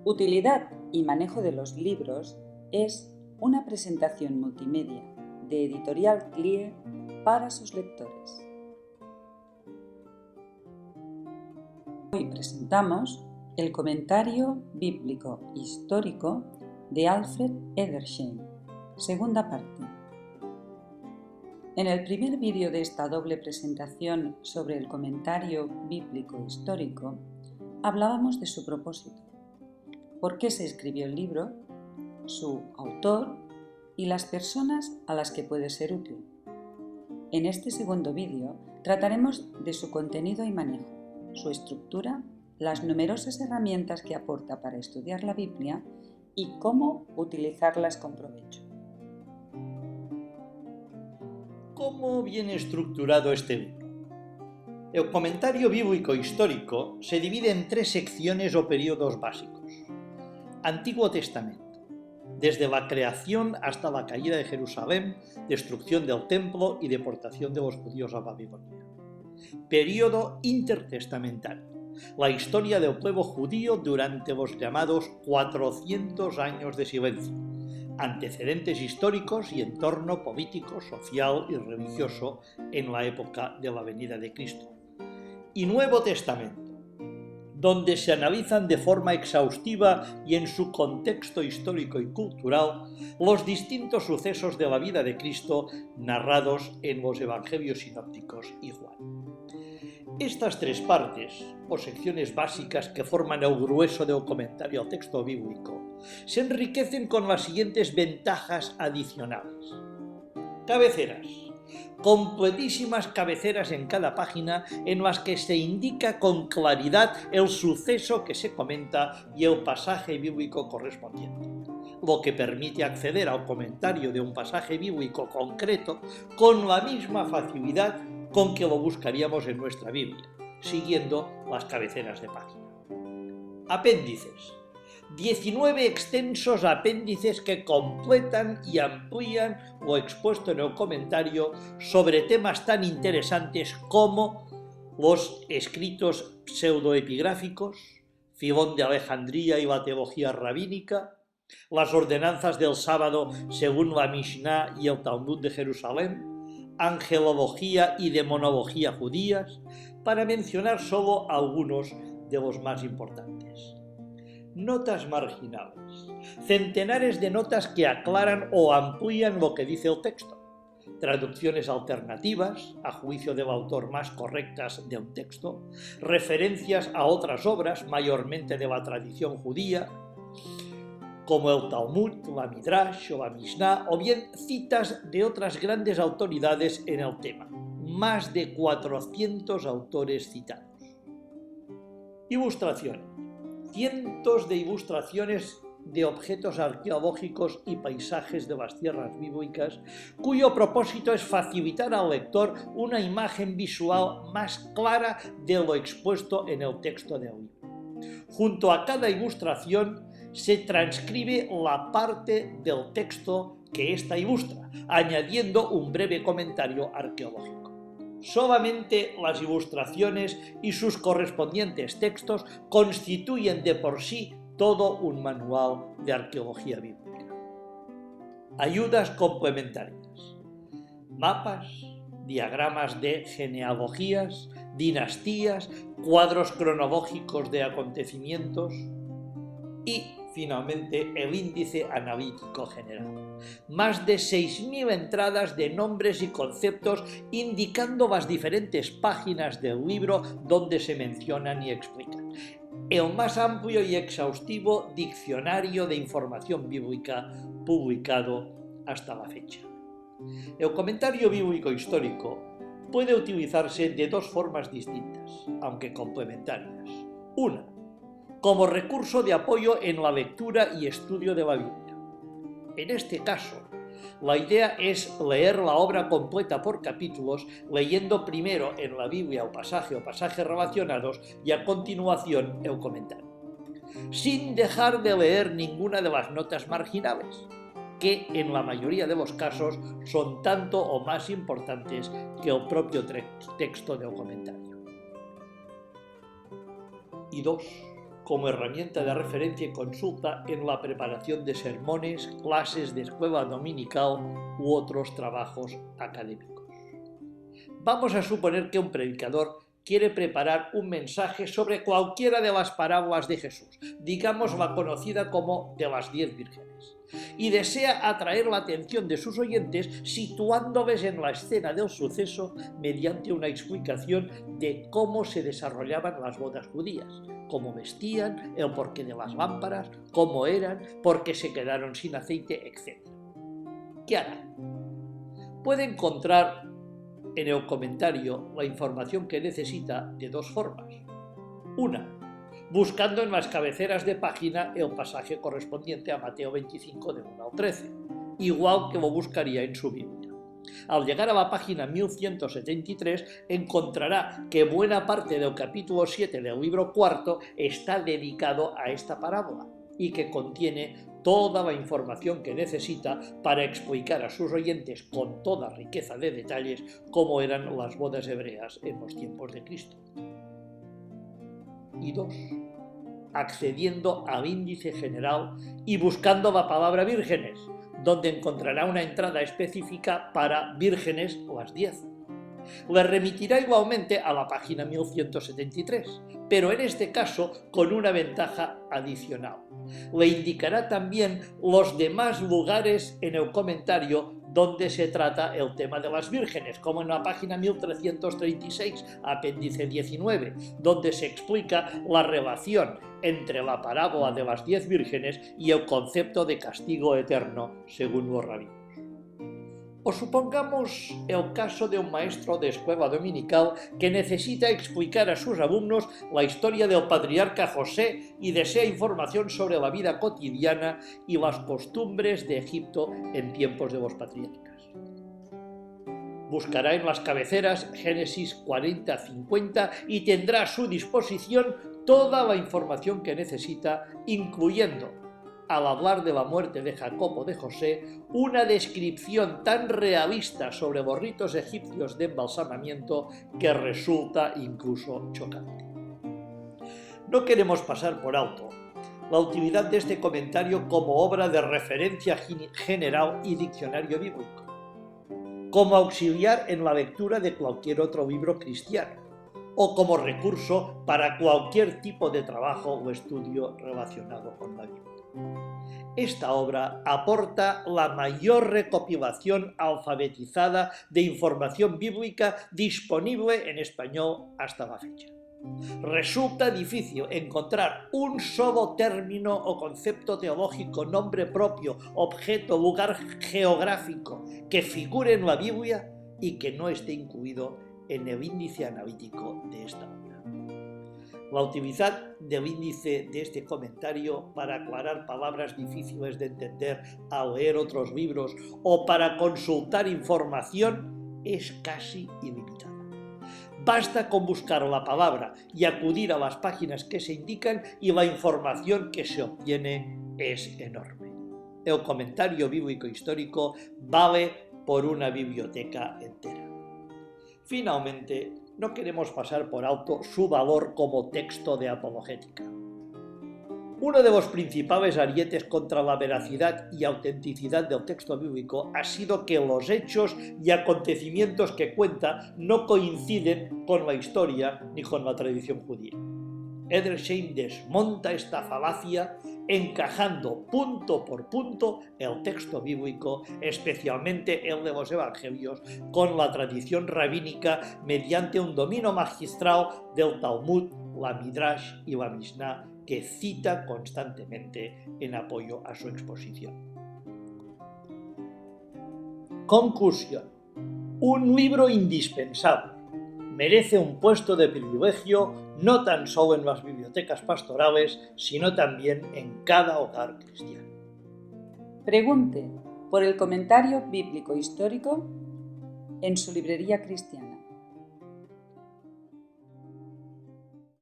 Utilidad y manejo de los libros es una presentación multimedia de Editorial CLIE para sus lectores. Hoy presentamos el comentario bíblico histórico de Alfred Edersheim, segunda parte. En el primer vídeo de esta doble presentación sobre el comentario bíblico histórico, hablábamos de su propósito, por qué se escribió el libro, su autor y las personas a las que puede ser útil. En este segundo vídeo trataremos de su contenido y manejo, su estructura, las numerosas herramientas que aporta para estudiar la Biblia y cómo utilizarlas con provecho. ¿Cómo viene estructurado este libro? El comentario bíblico histórico se divide en tres secciones o períodos básicos. Antiguo Testamento, desde la creación hasta la caída de Jerusalén, destrucción del templo y deportación de los judíos a Babilonia. Período intertestamentario, la historia del pueblo judío durante los llamados 400 años de silencio, antecedentes históricos y entorno político, social y religioso en la época de la venida de Cristo. Y Nuevo Testamento, donde se analizan de forma exhaustiva y en su contexto histórico y cultural los distintos sucesos de la vida de Cristo narrados en los Evangelios sinópticos y Juan. Estas tres partes, o secciones básicas que forman el grueso del comentario al texto bíblico, se enriquecen con las siguientes ventajas adicionales. Cabeceras. Completísimas cabeceras en cada página en las que se indica con claridad el suceso que se comenta y el pasaje bíblico correspondiente, lo que permite acceder al comentario de un pasaje bíblico concreto con la misma facilidad con que lo buscaríamos en nuestra Biblia, siguiendo las cabeceras de página. Apéndices. 19 extensos apéndices que completan y amplían lo expuesto en el comentario sobre temas tan interesantes como los escritos pseudoepigráficos, Filón de Alejandría y la teología rabínica, las ordenanzas del sábado según la Mishnah y el Talmud de Jerusalén, angelología y demonología judías, para mencionar solo algunos de los más importantes. Notas marginales. Centenares de notas que aclaran o amplían lo que dice el texto. Traducciones alternativas, a juicio del autor más correctas de un texto. Referencias a otras obras, mayormente de la tradición judía, como el Talmud, la Midrash o la Mishnah, o bien citas de otras grandes autoridades en el tema. Más de 400 autores citados. Ilustraciones. Cientos de ilustraciones de objetos arqueológicos y paisajes de las tierras bíblicas, cuyo propósito es facilitar al lector una imagen visual más clara de lo expuesto en el texto del libro. Junto a cada ilustración se transcribe la parte del texto que ésta ilustra, añadiendo un breve comentario arqueológico. Solamente las ilustraciones y sus correspondientes textos constituyen de por sí todo un manual de arqueología bíblica. Ayudas complementarias. Mapas, diagramas de genealogías, dinastías, cuadros cronológicos de acontecimientos y, finalmente, el índice analítico general. Más de 6.000 entradas de nombres y conceptos indicando las diferentes páginas del libro donde se mencionan y explican. El más amplio y exhaustivo diccionario de información bíblica publicado hasta la fecha. El comentario bíblico histórico puede utilizarse de dos formas distintas, aunque complementarias. Una, como recurso de apoyo en la lectura y estudio de la Biblia. En este caso, la idea es leer la obra completa por capítulos, leyendo primero en la Biblia el pasaje o pasajes relacionados y a continuación el comentario, sin dejar de leer ninguna de las notas marginales, que en la mayoría de los casos son tanto o más importantes que el propio texto del comentario. Y 2. Como herramienta de referencia y consulta en la preparación de sermones, clases de escuela dominical u otros trabajos académicos. Vamos a suponer que un predicador quiere preparar un mensaje sobre cualquiera de las parábolas de Jesús, digamos la conocida como de las 10 vírgenes, y desea atraer la atención de sus oyentes situándoles en la escena del suceso mediante una explicación de cómo se desarrollaban las bodas judías, cómo vestían, el porqué de las lámparas, cómo eran, por qué se quedaron sin aceite, etc. ¿Qué hará? Puede encontrar en el comentario la información que necesita de 2 formas. Una, buscando en las cabeceras de página el pasaje correspondiente a Mateo 25 de 1 al 13, igual que lo buscaría en su Biblia. Al llegar a la página 1173 encontrará que buena parte del capítulo 7 del libro cuarto está dedicado a esta parábola y que contiene toda la información que necesita para explicar a sus oyentes con toda riqueza de detalles cómo eran las bodas hebreas en los tiempos de Cristo. Y 2. Accediendo al índice general y buscando la palabra vírgenes, donde encontrará una entrada específica para vírgenes las 10. Le remitirá igualmente a la página 1173, pero en este caso con una ventaja adicional. Le indicará también los demás lugares en el comentario donde se trata el tema de las vírgenes, como en la página 1336, apéndice 19, donde se explica la relación entre la parábola de las 10 vírgenes y el concepto de castigo eterno, según los rabinos. O supongamos el caso de un maestro de escuela dominical que necesita explicar a sus alumnos la historia del patriarca José y desea información sobre la vida cotidiana y las costumbres de Egipto en tiempos de los patriarcas. Buscará en las cabeceras Génesis 40-50 y tendrá a su disposición toda la información que necesita, incluyendo, al hablar de la muerte de Jacob o de José, una descripción tan realista sobre los ritos egipcios de embalsamamiento que resulta incluso chocante. No queremos pasar por alto la utilidad de este comentario como obra de referencia general y diccionario bíblico, como auxiliar en la lectura de cualquier otro libro cristiano, o como recurso para cualquier tipo de trabajo o estudio relacionado con la Biblia. Esta obra aporta la mayor recopilación alfabetizada de información bíblica disponible en español hasta la fecha. Resulta difícil encontrar un solo término o concepto teológico, nombre propio, objeto, lugar geográfico que figure en la Biblia y que no esté incluido en el índice analítico de esta obra. La utilidad del índice de este comentario para aclarar palabras difíciles de entender al leer otros libros o para consultar información es casi ilimitada. Basta con buscar la palabra y acudir a las páginas que se indican y la información que se obtiene es enorme. El comentario bíblico histórico vale por una biblioteca entera. Finalmente, no queremos pasar por alto su valor como texto de apologética. Uno de los principales arietes contra la veracidad y autenticidad del texto bíblico ha sido que los hechos y acontecimientos que cuenta no coinciden con la historia ni con la tradición judía. Edersheim desmonta esta falacia encajando punto por punto el texto bíblico, especialmente el de los evangelios, con la tradición rabínica mediante un dominio magistral del Talmud, la Midrash y la Mishnah que cita constantemente en apoyo a su exposición. Conclusión. Un libro indispensable. Merece un puesto de privilegio no tan solo en las bibliotecas pastorales, sino también en cada hogar cristiano. Pregunte por el comentario bíblico histórico en su librería cristiana.